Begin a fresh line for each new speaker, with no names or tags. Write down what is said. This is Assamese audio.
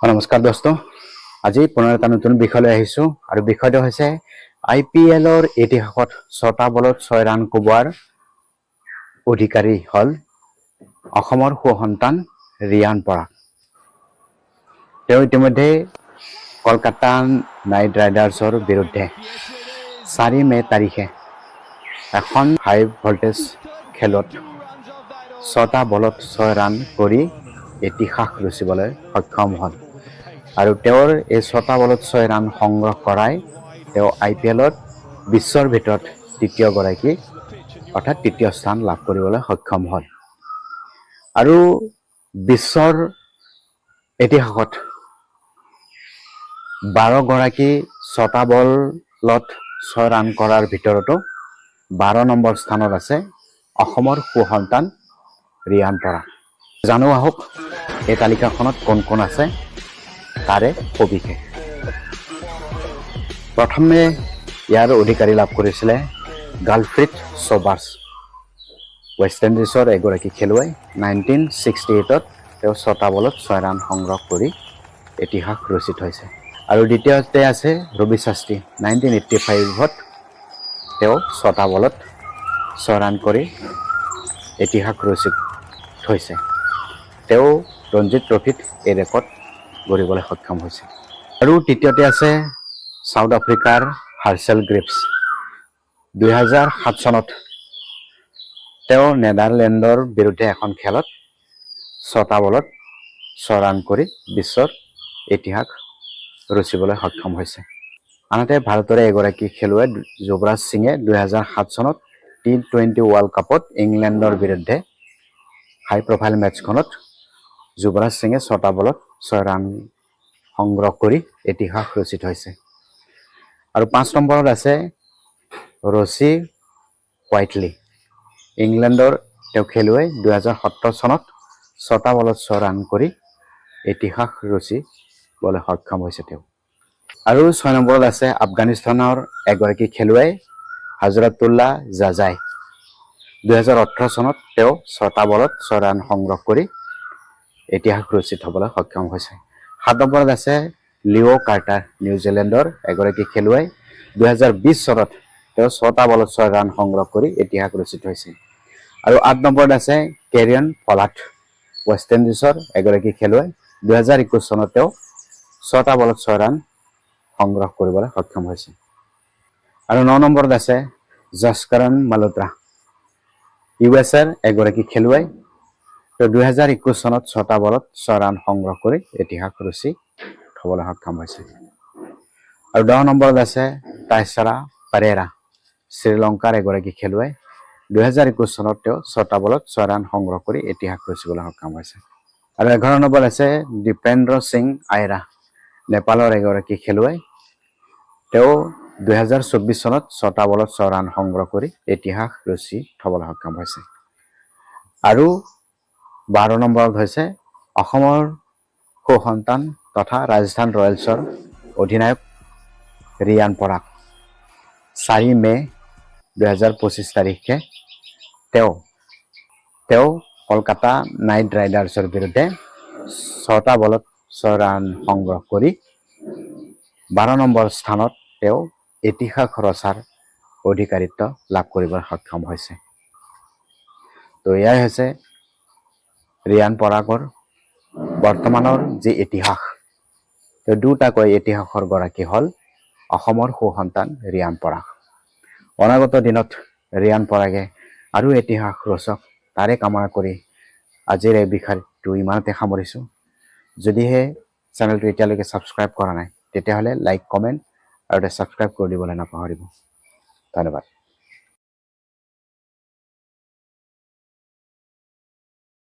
নমস্কাৰ দোস্ত, আজি পুনৰ এটা নতুন বিষয়লৈ আহিছোঁ আৰু বিষয়টো হৈছে IPLৰ ইতিহাসত 6টা বলত 6 ৰান কোবোৱাৰ অধিকাৰী হ'ল অসমৰ সুসন্তান ৰিয়ান পৰাগ। তেওঁ ইতিমধ্যে কলকাতা নাইট ৰাইডাৰ্ছৰ বিৰুদ্ধে 4 মে তাৰিখে এখন হাই ভল্টেজ খেলত 6টা বলত 6 ৰান কৰি ইতিহাস ৰচিবলৈ সক্ষম হ'ল আৰু তেওঁৰ এই 6টা বলত 6 ৰান সংগ্ৰহ কৰাই তেওঁ IPLত বিশ্বৰ ভিতৰত তৃতীয়গৰাকী অৰ্থাৎ তৃতীয় স্থান লাভ কৰিবলৈ সক্ষম হ'ল আৰু বিশ্বৰ ইতিহাসত 12গৰাকী 6টা বলত 6 ৰান কৰাৰ ভিতৰতো 12 নম্বৰ স্থানত আছে অসমৰ সুসন্তান ৰিয়ান পৰাগ। জানো আহক এই তালিকাখনত কোন কোন আছে তাৰে সবিশেষ। প্ৰথমে ইয়াৰ অধিকাৰী লাভ কৰিছিলে গালফ্ৰিড ছবাৰ্ছ, ৱেষ্ট ইণ্ডিজৰ এগৰাকী খেলুৱৈ। 1968ত তেওঁ 6টা বলত 6 ৰান সংগ্ৰহ কৰি ইতিহাস ৰচিত হৈছে আৰু দ্বিতীয়তে আছে ৰবি শাস্ত্ৰী। 1985ত তেওঁ 6টা বলত 6 ৰান কৰি ইতিহাস ৰচিত হৈছে। তেওঁ ৰঞ্জিত ট্ৰফিত এই ৰেকৰ্ড গঢ়িবলৈ সক্ষম হৈছে আৰু তৃতীয়তে আছে সাউথ আফ্ৰিকাৰ হাৰ্চেল গ্ৰিভছ। 2007 চনত তেওঁ নেদাৰলেণ্ডৰ বিৰুদ্ধে এখন খেলত 6টা বলত 6 ৰান কৰি বিশ্বৰ ইতিহাস ৰচিবলৈ সক্ষম হৈছে। আনহাতে ভাৰতৰে এগৰাকী খেলুৱৈ যুৱৰাজ সিঙে 2007 চনত T20 ৱৰ্ল্ড কাপত ইংলেণ্ডৰ বিৰুদ্ধে হাই প্ৰফাইল মেটছখনত যুৱৰাজ সিঙে 6টা বলত 6 ৰান সংগ্ৰহ কৰি ইতিহাস ৰচিত হৈছে আৰু 5 নম্বৰত আছে ৰচি হোৱাইটলি। ইংলেণ্ডৰ তেওঁ খেলুৱৈ। 2017 চনত 6টা বলত 6 ৰান কৰি ইতিহাস ৰচিবলৈ সক্ষম হৈছে তেওঁ আৰু 6 নম্বৰত আছে আফগানিস্তানৰ এগৰাকী খেলুৱৈ হজৰতুল্লাহ জাজাই। 2018 চনত তেওঁ 6টা বলত 6 ৰান সংগ্ৰহ কৰি ইতিহাস ৰচিত হ'বলৈ সক্ষম হৈছে। 7 নম্বৰত আছে লিঅ' কাৰ্টাৰ, নিউজিলেণ্ডৰ এগৰাকী খেলুৱৈ। 2020 চনত তেওঁ 6টা বলত 6 ৰান সংগ্ৰহ কৰি ইতিহাস ৰচিত হৈছে আৰু 8 নম্বৰত আছে কেৰিয়ন পলাৰ্ড, ৱেষ্ট ইণ্ডিজৰ এগৰাকী খেলুৱৈ। 2021 চনত তেওঁ 6টা বলত 6 ৰান সংগ্ৰহ কৰিবলৈ সক্ষম হৈছে আৰু 9 নম্বৰত আছে জছকৰণ মালোত্ৰা, USA এগৰাকী খেলুৱৈ। 2021 চনত 6টা বলত 6 ৰান সংগ্ৰহ কৰি ইতিহাস ৰচি হ'বলৈ সক্ষম হৈছে আৰু 10 নম্বৰত আছে টাইছাৰা পেৰেৰা, শ্ৰীলংকাৰ এগৰাকী খেলুৱৈ। 2021 চনত তেওঁ 6টা বলত 6 ৰান সংগ্ৰহ কৰি ইতিহাস ৰচিবলৈ সক্ষম হৈছে আৰু 11 নম্বৰত আছে দীপেন্দ্ৰ সিং আইৰা, নেপালৰ এগৰাকী খেলুৱৈ। তেওঁ 2024 চনত 6টা বলত 6 ৰান সংগ্ৰহ কৰি ইতিহাস ৰচি হ'বলৈ সক্ষম হৈছে আৰু 12 নম্বৰত হৈছে অসমৰ সুসন্তান তথা ৰাজস্থান ৰয়েলছৰ অধিনায়ক ৰিয়ান পৰাগ। 4 মে 2025 তাৰিখে তেওঁ কলকাতা নাইট ৰাইডাৰ্ছৰ বিৰুদ্ধে 6টা বলত 6 ৰান সংগ্ৰহ কৰি 12 নম্বৰ স্থানত তেওঁ ইতিহাস ৰচাৰ অধিকাৰিত্ব লাভ কৰিবলৈ সক্ষম হৈছে। তো এয়াই হৈছে ৰিয়ান পৰাগৰ বৰ্তমানৰ যি ইতিহাস। তেওঁ দুটাকৈ ইতিহাসৰ গৰাকী হ'ল অসমৰ সুসন্তান ৰিয়ান পৰাগ। অনাগত দিনত ৰিয়ান পৰাগে আৰু ইতিহাস ৰচক তাৰে কামনা কৰি আজিৰ এই বিষয়টো ইমানতে সামৰিছোঁ। যদিহে চেনেলটো এতিয়ালৈকে ছাবস্ক্ৰাইব কৰা নাই তেতিয়াহ'লে লাইক, কমেণ্ট আৰু ছাবস্ক্ৰাইব কৰি দিবলৈ নাপাহৰিব। ধন্যবাদ।